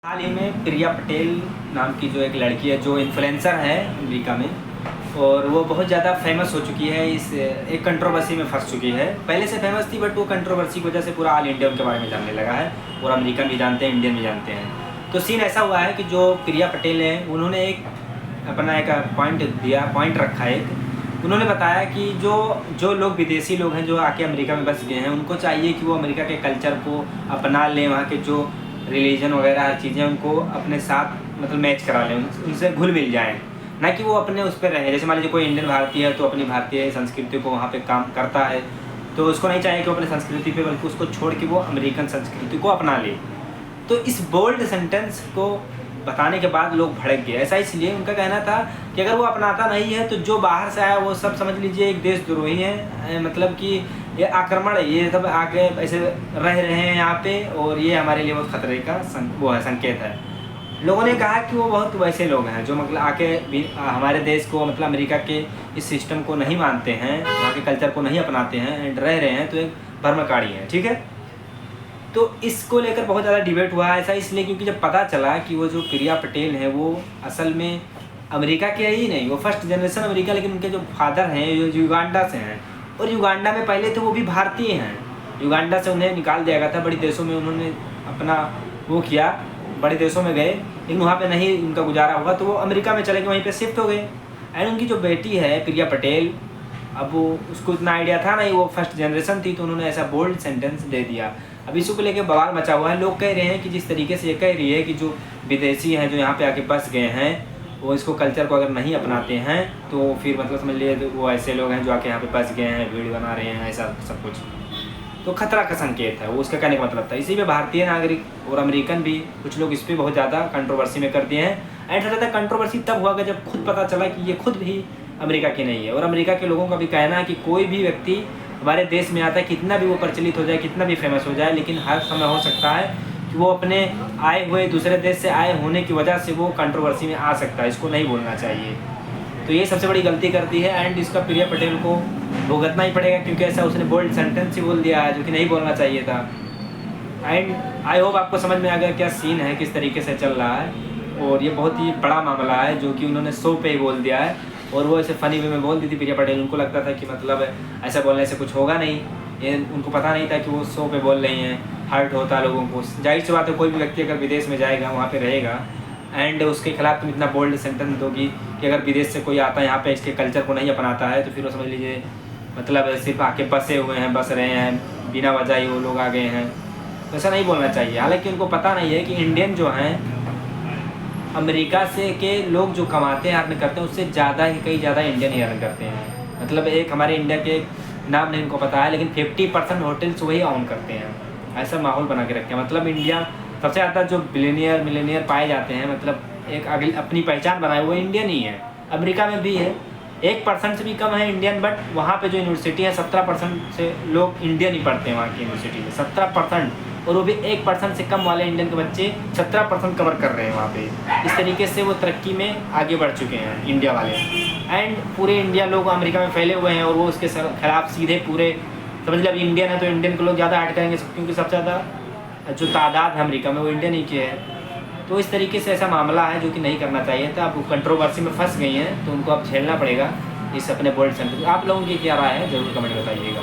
हाल ही में प्रिया पटेल नाम की जो एक लड़की है जो इन्फ्लुएंसर है अमेरिका में, और वो बहुत ज़्यादा फेमस हो चुकी है। इस एक कंट्रोवर्सी में फंस चुकी है। पहले से फेमस थी बट वो कंट्रोवर्सी की वजह से पूरा ऑल इंडिया उनके बारे में जानने लगा है, और अमेरिकन भी जानते हैं, इंडियन भी जानते हैं। तो सीन ऐसा हुआ है कि जो प्रिया पटेल है उन्होंने अपना एक पॉइंट रखा है। उन्होंने बताया कि जो लोग विदेशी लोग हैं जो आके अमेरिका में बस गए हैं, उनको चाहिए कि वो अमेरिका के कल्चर को अपना लें, वहाँ के जो रिलीजन वगैरह हर चीज़ें उनको अपने साथ मतलब मैच करा लें, उनसे घुल मिल जाएं, ना कि वो अपने उस पर रहें। जैसे मान लीजिए कोई इंडियन भारतीय है तो अपनी भारतीय संस्कृति को वहाँ पे काम करता है, तो उसको नहीं चाहिए कि वो अपनी संस्कृति पे, बल्कि उसको छोड़ के वो अमेरिकन संस्कृति को अपना ले। तो इस बोल्ड सेंटेंस को बताने के बाद लोग भड़क गए। ऐसा इसलिए उनका कहना था कि अगर वो अपनाता नहीं है तो जो बाहर से आया वो सब समझ लीजिए एक देशद्रोही है, मतलब कि ये आक्रमण है, ये सब आके ऐसे रह रहे हैं यहाँ पे, और ये हमारे लिए बहुत खतरे का संकेत है। लोगों ने कहा कि वो बहुत वैसे लोग हैं जो मतलब आके हमारे देश को, मतलब अमेरिका के इस सिस्टम को नहीं मानते हैं, वहाँ के कल्चर को नहीं अपनाते हैं एंड रह रहे हैं, तो एक भ्रमकाड़ी है। ठीक है, तो इसको लेकर बहुत ज़्यादा डिबेट हुआ। ऐसा इसलिए क्योंकि जब पता चला कि वो जो प्रिया पटेल है वो असल में अमेरिका के ही नहीं, वो फर्स्ट जनरेशन अमेरिका, लेकिन उनके जो फादर हैं जो युगांडा से हैं, और युगांडा में पहले तो वो भी भारतीय हैं। युगांडा से उन्हें निकाल दिया गया था, बड़े देशों में उन्होंने अपना वो किया, बड़े देशों में गए, लेकिन वहाँ पे नहीं उनका गुजारा हुआ तो वो अमेरिका में चले गए, वहीं पे शिफ्ट हो गए। एंड उनकी जो बेटी है प्रिया पटेल, अब वो उसको इतना आइडिया था नहीं, वो फर्स्ट जनरेशन थी, तो उन्होंने ऐसा बोल्ड सेंटेंस दे दिया। अब इसी को लेकर बवाल मचा हुआ है। लोग कह रहे हैं कि जिस तरीके से ये कह रही है कि जो विदेशी हैं जो यहाँ पे आके बस गए हैं, वो इसको कल्चर को अगर नहीं अपनाते हैं तो फिर मतलब समझ लीजिए वो ऐसे लोग हैं जो आके यहाँ पे बस गए हैं, वीडियो बना रहे हैं, ऐसा सब कुछ, तो खतरा का संकेत है। वो उसका कहने का मतलब था। इसी में भारतीय नागरिक और अमेरिकन भी कुछ लोग इस पर बहुत ज़्यादा कंट्रोवर्सी में कर दिए हैं। एंड सबसे ज़्यादा कंट्रोवर्सी तब हुआ जब खुद पता चला कि ये खुद भी अमेरिका की नहीं है। और अमेरिका के लोगों का भी कहना है कि कोई भी व्यक्ति हमारे देश में आता है, कितना भी वो प्रचलित हो जाए, कितना भी फेमस हो जाए, लेकिन हर समय हो सकता है कि वो अपने आए हुए दूसरे देश से आए होने की वजह से वो कंट्रोवर्सी में आ सकता है। इसको नहीं बोलना चाहिए। तो ये सबसे बड़ी गलती करती है एंड इसका प्रिया पटेल को भुगतना ही पड़ेगा, क्योंकि ऐसा उसने बोल्ड सेंटेंस ही बोल दिया है जो कि नहीं बोलना चाहिए था। एंड आई होप आपको समझ में आ गया क्या सीन है, किस तरीके से चल रहा है। और ये बहुत ही बड़ा मामला है जो कि उन्होंने शो पे ही बोल दिया है, और वो ऐसे फ़नी वे में बोल दी थी प्रिया पटेल। उनको लगता था कि मतलब ऐसा बोलने से कुछ होगा नहीं, ये उनको पता नहीं था कि वो शो पे बोल रही हैं, हर्ट होता है लोगों को। जाहिर सी बात है, कोई भी व्यक्ति अगर विदेश में जाएगा, वहाँ पे रहेगा, एंड उसके खिलाफ तुम इतना बोल्ड सेंटेंस दोगी कि अगर विदेश से कोई आता है यहाँ पे इसके कल्चर को नहीं अपनाता है, तो फिर वो समझ लीजिए मतलब सिर्फ आके बसे हुए हैं, बस रहे हैं, बिना वजह ही वो लोग आ गए हैं। तो ऐसा नहीं बोलना चाहिए। हालाँकि उनको पता नहीं है कि इंडियन जो हैं अमेरिका से के लोग जो कमाते हैं, अर्न करते हैं, उससे ज़्यादा ही कई ज़्यादा इंडियन ही अर्न करते हैं। मतलब एक हमारे इंडिया के नाम नहीं उनको पता है, लेकिन 50% होटल्स वही ऑन करते हैं। ऐसा माहौल बना के रखे हैं। मतलब इंडिया सबसे ज़्यादा जो बिलियनियर मिलेनियर पाए जाते हैं, मतलब एक अगली अपनी पहचान बनाए हुए इंडियन ही है। अमेरिका में भी है, 1% से भी कम है इंडियन, बट वहाँ पे जो यूनिवर्सिटी है 17% से लोग इंडियन ही पढ़ते हैं वहाँ की यूनिवर्सिटी में, 17%, और वो भी 1% से कम वाले इंडियन के बच्चे 17% कवर कर रहे हैं वहाँ पे। इस तरीके से वो तरक्की में आगे बढ़ चुके हैं इंडिया वाले। एंड पूरे इंडिया लोग अमेरिका में फैले हुए हैं, और वो उसके खिलाफ सीधे पूरे समझ लो इंडियन है तो इंडियन के लोग ज़्यादा हट करेंगे, क्योंकि सबसे ज़्यादा जो तादाद है अमेरिका में वो इंडियन ही की है। तो इस तरीके से ऐसा मामला है जो कि नहीं करना चाहिए था। अब कंट्रोवर्सी में फंस गई हैं तो उनको अब झेलना पड़ेगा इस अपने बोल्ड सेंटेंस। आप लोगों की क्या राय है, ज़रूर कमेंट बताइएगा।